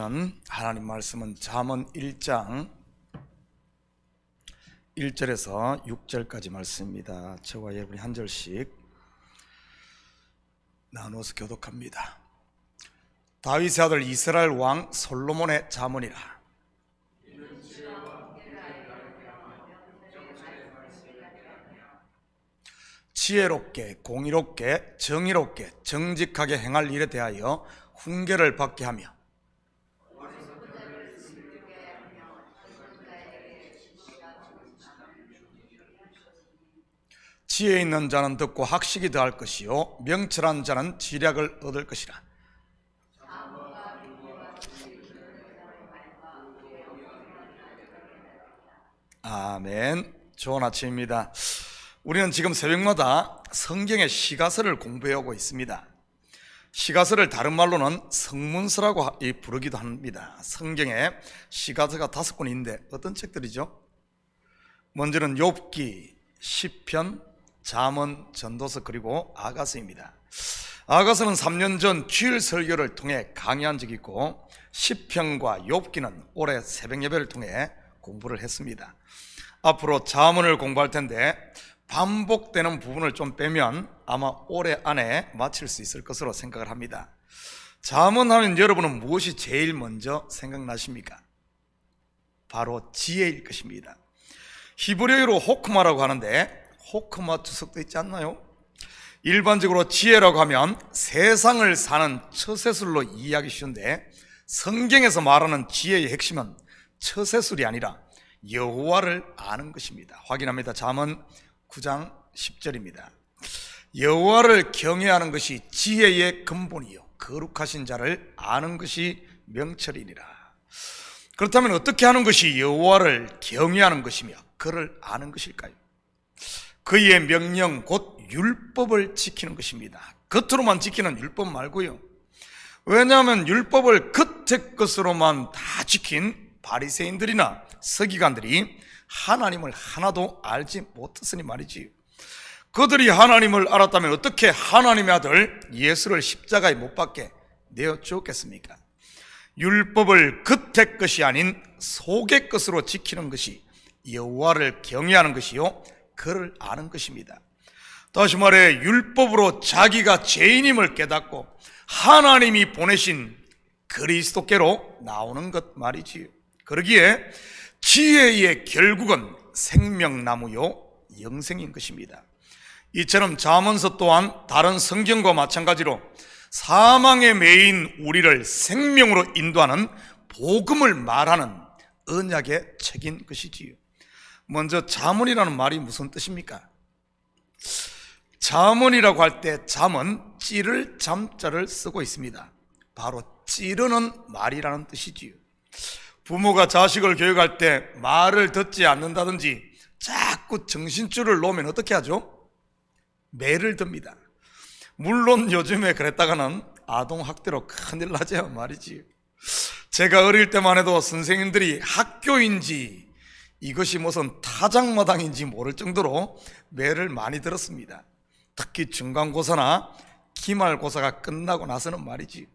주시는 하나님 말씀은 잠언 1장 1절에서 6절까지 말씀입니다. 저와 여러분이 한 절씩 나누어서 교독합니다. 다윗의 아들 이스라엘 왕 솔로몬의 잠언이라. 지혜롭게, 공의롭게, 정의롭게, 정직하게 행할 일에 대하여 훈계를 받게 하며 지혜 있는 자는 듣고 학식이 더할 것이요 명철한 자는 지략을 얻을 것이라. 아멘. 좋은 아침입니다. 우리는 지금 새벽마다 성경의 시가서를 공부해오고 있습니다. 시가서를 다른 말로는 성문서라고 부르기도 합니다. 성경에 시가서가 5권인데 어떤 책들이죠? 먼저는 욥기, 시편, 잠언, 전도서, 그리고 아가서입니다. 아가서는 3년 전 주일 설교를 통해 강의한 적이 있고, 시편과 욥기는 올해 새벽 예배를 통해 공부를 했습니다. 앞으로 잠언을 공부할 텐데 반복되는 부분을 좀 빼면 아마 올해 안에 마칠 수 있을 것으로 생각을 합니다. 잠언하면 여러분은 무엇이 제일 먼저 생각나십니까? 바로 지혜일 것입니다. 히브리어로 호크마라고 하는데 호크마 주석도 있지 않나요? 일반적으로 지혜라고 하면 세상을 사는 처세술로 이해하기 쉬운데, 성경에서 말하는 지혜의 핵심은 처세술이 아니라 여호와를 아는 것입니다. 확인합니다. 잠언 9장 10절입니다. 여호와를 경외하는 것이 지혜의 근본이요 거룩하신 자를 아는 것이 명철이니라. 그렇다면 어떻게 하는 것이 여호와를 경외하는 것이며 그를 아는 것일까요? 그의 명령 곧 율법을 지키는 것입니다. 겉으로만 지키는 율법 말고요. 왜냐하면 율법을 겉의 것으로만 다 지킨 바리새인들이나 서기관들이 하나님을 하나도 알지 못했으니 말이지. 그들이 하나님을 알았다면 어떻게 하나님의 아들 예수를 십자가에 못 박게 내어 주었겠습니까? 율법을 겉의 것이 아닌 속의 것으로 지키는 것이 여호와를 경외하는 것이요 그를 아는 것입니다. 다시 말해 율법으로 자기가 죄인임을 깨닫고 하나님이 보내신 그리스도께로 나오는 것 말이지요. 그러기에 지혜의 결국은 생명나무요 영생인 것입니다. 이처럼 잠언서 또한 다른 성경과 마찬가지로 사망에 매인 우리를 생명으로 인도하는 복음을 말하는 언약의 책인 것이지요. 먼저 잠언이라는 말이 무슨 뜻입니까? 잠언이라고 할 때 잠은 찌를 잠자를 쓰고 있습니다. 바로 찌르는 말이라는 뜻이지요. 부모가 자식을 교육할 때 말을 듣지 않는다든지 자꾸 정신줄을 놓으면 어떻게 하죠? 매를 듭니다. 물론 요즘에 그랬다가는 아동학대로 큰일 나죠 말이지. 제가 어릴 때만 해도 선생님들이 학교인지 이것이 무슨 타작마당인지 모를 정도로 매를 많이 들었습니다. 특히 중간고사나 기말고사가 끝나고 나서는 말이지.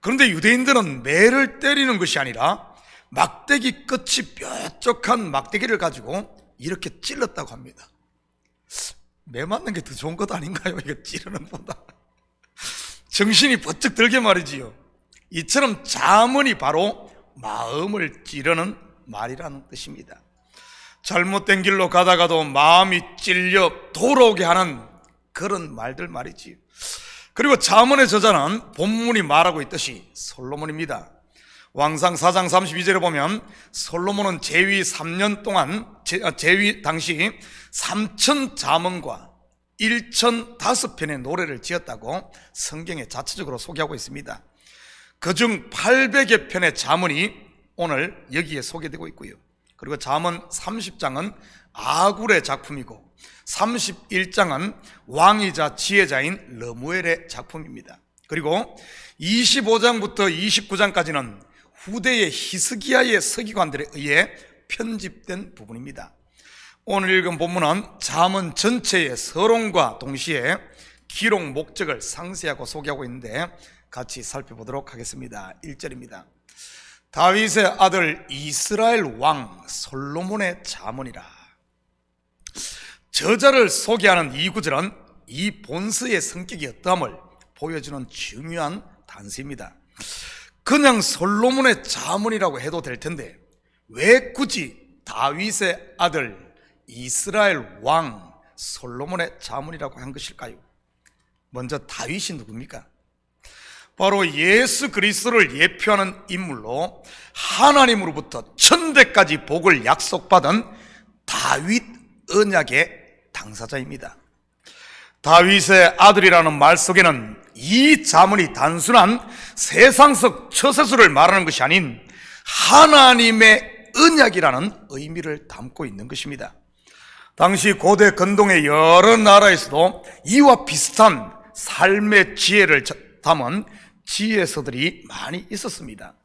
그런데 유대인들은 매를 때리는 것이 아니라 막대기 끝이 뾰족한 막대기를 가지고 이렇게 찔렀다고 합니다. 매 맞는 게 더 좋은 것 아닌가요? 이거 찌르는 보다. 정신이 번쩍 들게 말이지요. 이처럼 잠언이 바로 마음을 찌르는 말이라는 뜻입니다. 잘못된 길로 가다가도 마음이 찔려 돌아오게 하는 그런 말들 말이지요. 그리고 잠언의 저자는 본문이 말하고 있듯이 솔로몬입니다. 왕상 4장 32절에 보면 솔로몬은 재위 3년 동안 재위 당시 3,000 잠언과 1,005편의 노래를 지었다고 성경에 자체적으로 소개하고 있습니다. 그중 800여 편의 잠언이 오늘 여기에 소개되고 있고요. 그리고 잠언 30장은 아굴의 작품이고 31장은 왕이자 지혜자인 러무엘의 작품입니다. 그리고 25장부터 29장까지는 후대의 히스기야의 서기관들에 의해 편집된 부분입니다. 오늘 읽은 본문은 잠언 전체의 서론과 동시에 기록 목적을 상세하고 소개하고 있는데 같이 살펴보도록 하겠습니다. 1절입니다. 다윗의 아들 이스라엘 왕 솔로몬의 자문이라. 저자를 소개하는 이 구절은 이 본서의 성격이 어떠함을 보여주는 중요한 단서입니다. 그냥 솔로몬의 자문이라고 해도 될 텐데 왜 굳이 다윗의 아들 이스라엘 왕 솔로몬의 자문이라고 한 것일까요? 먼저 다윗이 누굽니까? 바로 예수 그리스도를 예표하는 인물로 하나님으로부터 천대까지 복을 약속받은 다윗 언약의 당사자입니다. 다윗의 아들이라는 말 속에는 이 자문이 단순한 세상적 처세술을 말하는 것이 아닌 하나님의 언약이라는 의미를 담고 있는 것입니다. 당시 고대 근동의 여러 나라에서도 이와 비슷한 삶의 지혜를 담은 지혜서들이 많이 있었습니다.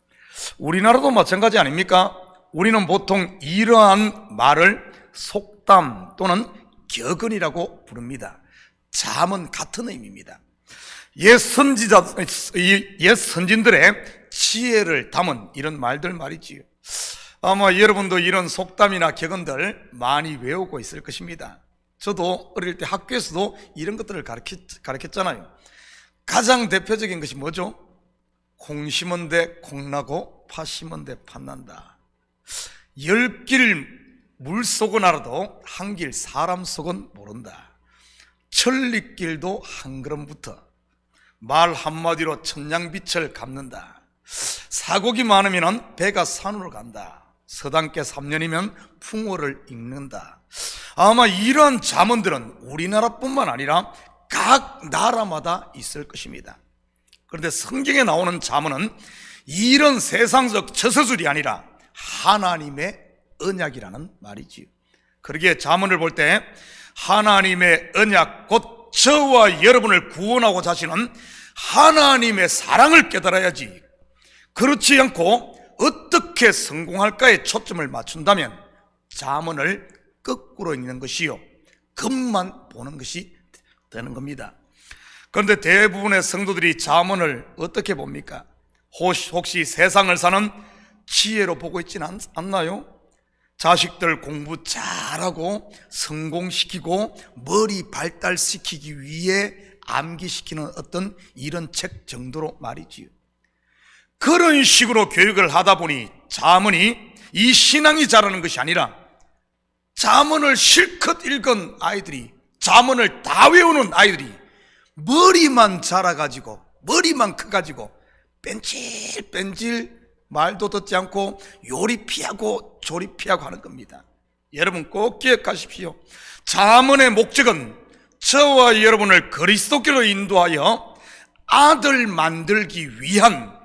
우리나라도 마찬가지 아닙니까? 우리는 보통 이러한 말을 속담 또는 격언이라고 부릅니다. 잠은 같은 의미입니다. 옛 선진들의 지혜를 담은 이런 말들 말이지요. 아마 여러분도 이런 속담이나 격언들 많이 외우고 있을 것입니다. 저도 어릴 때 학교에서도 이런 것들을 가르쳤잖아요. 가장 대표적인 것이 뭐죠? 콩 심은 데 콩나고 팥 심은 데 팥난다. 10길 물 속은 알아도 한 길 사람 속은 모른다. 천리길도 한 걸음부터 말 한마디로 천냥빛을 갚는다. 사곡이 많으면 배가 산으로 간다. 서당께 3년이면 풍어를 읽는다. 아마 이러한 잠언들은 우리나라뿐만 아니라 각 나라마다 있을 것입니다. 그런데 성경에 나오는 잠언은 이런 세상적 처세술이 아니라 하나님의 언약이라는 말이지요. 그러기에 잠언을 볼 때 하나님의 언약 곧 저와 여러분을 구원하고자 하시는 하나님의 사랑을 깨달아야지, 그렇지 않고 어떻게 성공할까에 초점을 맞춘다면 잠언을 거꾸로 읽는 것이요 겉만 보는 것이 되는 겁니다. 그런데 대부분의 성도들이 잠언을 어떻게 봅니까? 혹시 세상을 사는 지혜로 보고 있지는 않나요? 자식들 공부 잘하고 성공시키고 머리 발달시키기 위해 암기시키는 어떤 이런 책 정도로 말이지요. 그런 식으로 교육을 하다 보니 잠언이 이 신앙이 자라는 것이 아니라 잠언을 실컷 읽은 아이들이, 잠언을 다 외우는 아이들이 머리만 자라가지고 머리만 커가지고 뺀질뺀질 말도 듣지 않고 요리 피하고 조리 피하고 하는 겁니다. 여러분 꼭 기억하십시오. 잠언의 목적은 저와 여러분을 그리스도께로 인도하여 아들 만들기 위한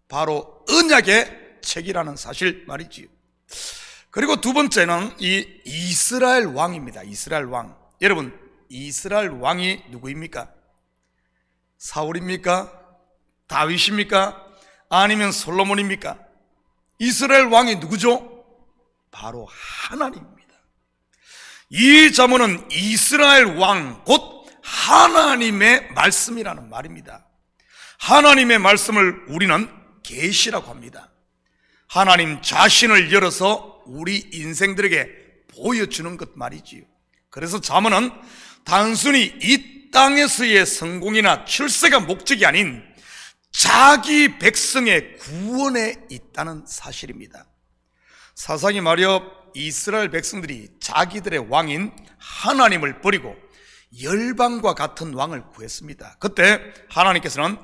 바로 언약의 책이라는 사실 말이지요. 그리고 두 번째는 이 이스라엘 왕입니다. 이스라엘 왕. 여러분, 이스라엘 왕이 누구입니까? 사울입니까? 다윗입니까? 아니면 솔로몬입니까? 이스라엘 왕이 누구죠? 바로 하나님입니다. 이 잠언은 이스라엘 왕 곧 하나님의 말씀이라는 말입니다. 하나님의 말씀을 우리는 계시라고 합니다. 하나님 자신을 열어서 우리 인생들에게 보여주는 것 말이지요. 그래서 잠언은 단순히 이 땅에서의 성공이나 출세가 목적이 아닌 자기 백성의 구원에 있다는 사실입니다. 사상이 말이여 이스라엘 백성들이 자기들의 왕인 하나님을 버리고 열방과 같은 왕을 구했습니다. 그때 하나님께서는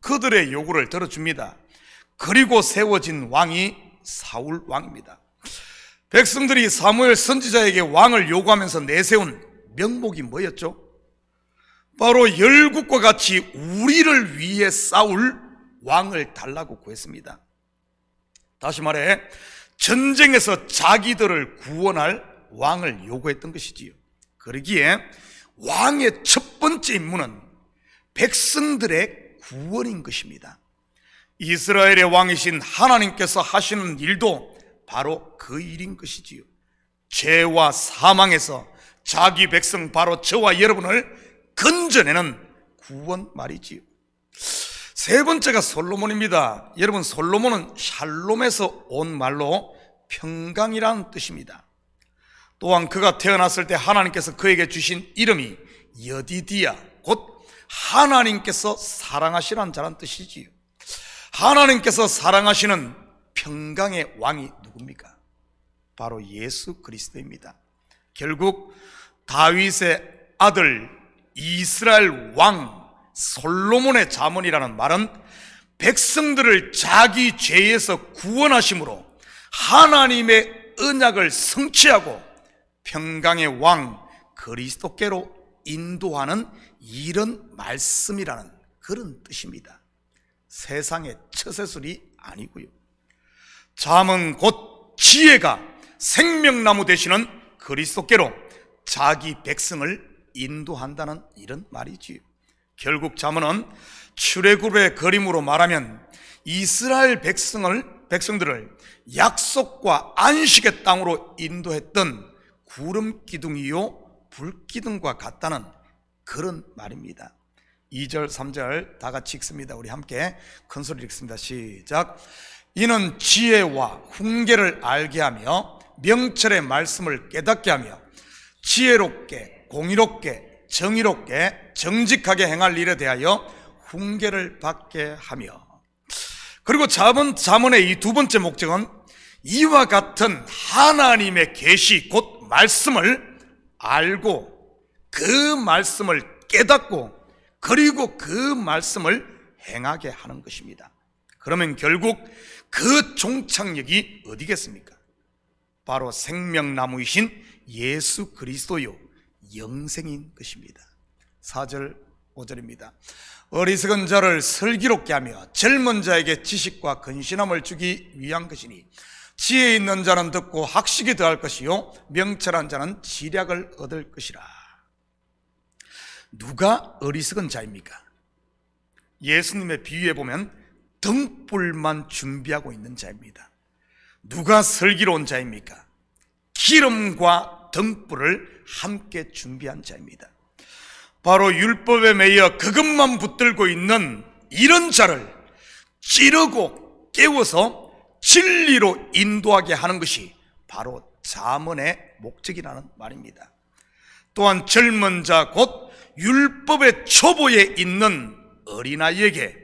그들의 요구를 들어줍니다. 그리고 세워진 왕이 사울 왕입니다. 백성들이 사무엘 선지자에게 왕을 요구하면서 내세운 명목이 뭐였죠? 바로 열국과 같이 우리를 위해 싸울 왕을 달라고 구했습니다. 다시 말해 전쟁에서 자기들을 구원할 왕을 요구했던 것이지요. 그러기에 왕의 첫 번째 임무는 백성들의 구원인 것입니다. 이스라엘의 왕이신 하나님께서 하시는 일도 바로 그 일인 것이지요. 죄와 사망에서 자기 백성 바로 저와 여러분을 건져내는 구원 말이지요. 세 번째가 솔로몬입니다. 여러분, 솔로몬은 샬롬에서 온 말로 평강이라는 뜻입니다. 또한 그가 태어났을 때 하나님께서 그에게 주신 이름이 여디디야, 곧 하나님께서 사랑하시라는 자란 뜻이지요. 하나님께서 사랑하시는 평강의 왕이 누굽니까? 바로 예수 그리스도입니다. 결국 다윗의 아들 이스라엘 왕 솔로몬의 잠언이라는 말은 백성들을 자기 죄에서 구원하심으로 하나님의 언약을 성취하고 평강의 왕 그리스도께로 인도하는 이런 말씀이라는 그런 뜻입니다. 세상의 처세술이 아니고요. 잠언 곧 지혜가 생명나무 되시는 그리스도께로 자기 백성을 인도한다는 이런 말이지요. 결국 잠언은 출애굽의 그림으로 말하면 이스라엘 백성들을 약속과 안식의 땅으로 인도했던 구름 기둥이요 불기둥과 같다는 그런 말입니다. 2절 3절 다 같이 읽습니다. 우리 함께 큰 소리로 읽습니다. 시작. 이는 지혜와 훈계를 알게 하며 명철의 말씀을 깨닫게 하며 지혜롭게 공의롭게 정의롭게 정직하게 행할 일에 대하여 훈계를 받게 하며. 그리고 잠언의 이 두 번째 목적은 이와 같은 하나님의 계시 곧 말씀을 알고 그 말씀을 깨닫고 그리고 그 말씀을 행하게 하는 것입니다. 그러면 결국 그 종착역이 어디겠습니까? 바로 생명나무이신 예수 그리스도요 영생인 것입니다. 4절 5절입니다. 어리석은 자를 슬기롭게 하며 젊은 자에게 지식과 근신함을 주기 위한 것이니 지혜 있는 자는 듣고 학식이 더할 것이요 명철한 자는 지략을 얻을 것이라. 누가 어리석은 자입니까? 예수님의 비유에 보면 등불만 준비하고 있는 자입니다. 누가 슬기로운 자입니까? 기름과 등불을 함께 준비한 자입니다. 바로 율법에 매여 그것만 붙들고 있는 이런 자를 찌르고 깨워서 진리로 인도하게 하는 것이 바로 잠언의 목적이라는 말입니다. 또한 젊은 자 곧 율법의 초보에 있는 어린아이에게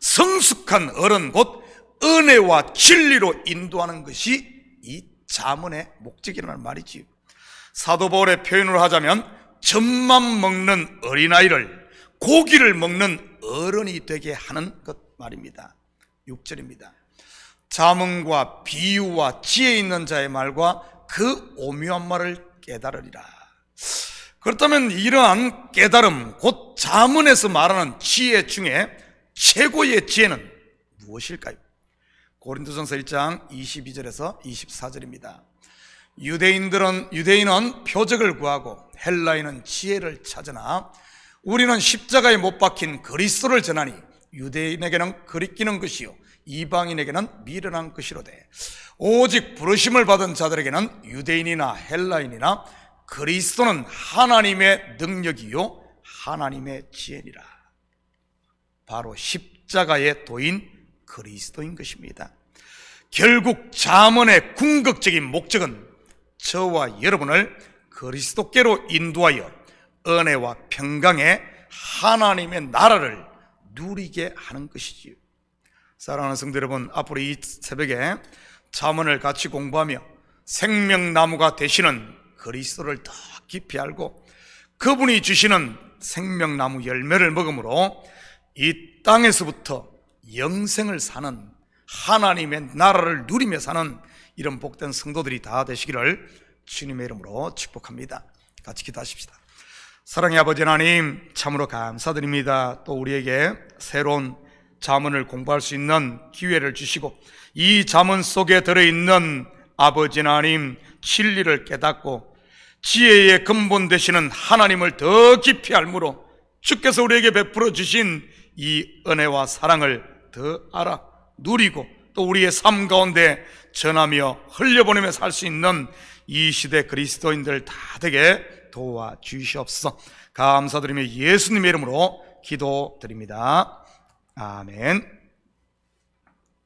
성숙한 어른 곧 은혜와 진리로 인도하는 것이 이 잠언의 목적이라는 말이지요. 사도 바울의 표현으로 하자면 젖만 먹는 어린아이를 고기를 먹는 어른이 되게 하는 것 말입니다. 6절입니다. 잠언과 비유와 지혜 있는 자의 말과 그 오묘한 말을 깨달으리라. 그렇다면 이러한 깨달음 곧 잠언에서 말하는 지혜 중에 최고의 지혜는 무엇일까요? 고린도전서 1장 22절에서 24절입니다. 유대인은 표적을 구하고 헬라인은 지혜를 찾으나 우리는 십자가에 못 박힌 그리스도를 전하니 유대인에게는 거리끼는 것이요 이방인에게는 미련한 것이로되 오직 부르심을 받은 자들에게는 유대인이나 헬라인이나 그리스도는 하나님의 능력이요 하나님의 지혜니라. 바로 십자가의 도인 그리스도인 것입니다. 결국 잠언의 궁극적인 목적은 저와 여러분을 그리스도께로 인도하여 은혜와 평강의 하나님의 나라를 누리게 하는 것이지요. 사랑하는 성도 여러분, 앞으로 이 새벽에 잠언을 같이 공부하며 생명나무가 되시는 그리스도를 더 깊이 알고 그분이 주시는 생명나무 열매를 먹음으로 이 땅에서부터 영생을 사는 하나님의 나라를 누리며 사는 이런 복된 성도들이 다 되시기를 주님의 이름으로 축복합니다. 같이 기도하십시다. 사랑의 아버지 하나님, 참으로 감사드립니다. 또 우리에게 새로운 잠언을 공부할 수 있는 기회를 주시고 이 잠언 속에 들어있는 아버지 하나님 진리를 깨닫고 지혜의 근본 되시는 하나님을 더 깊이 알므로 주께서 우리에게 베풀어 주신 이 은혜와 사랑을 더 알아 누리고 또 우리의 삶 가운데 전하며 흘려보내며 살 수 있는 이 시대 그리스도인들 다 되게 도와주시옵소서. 감사드리며 예수님의 이름으로 기도드립니다. 아멘.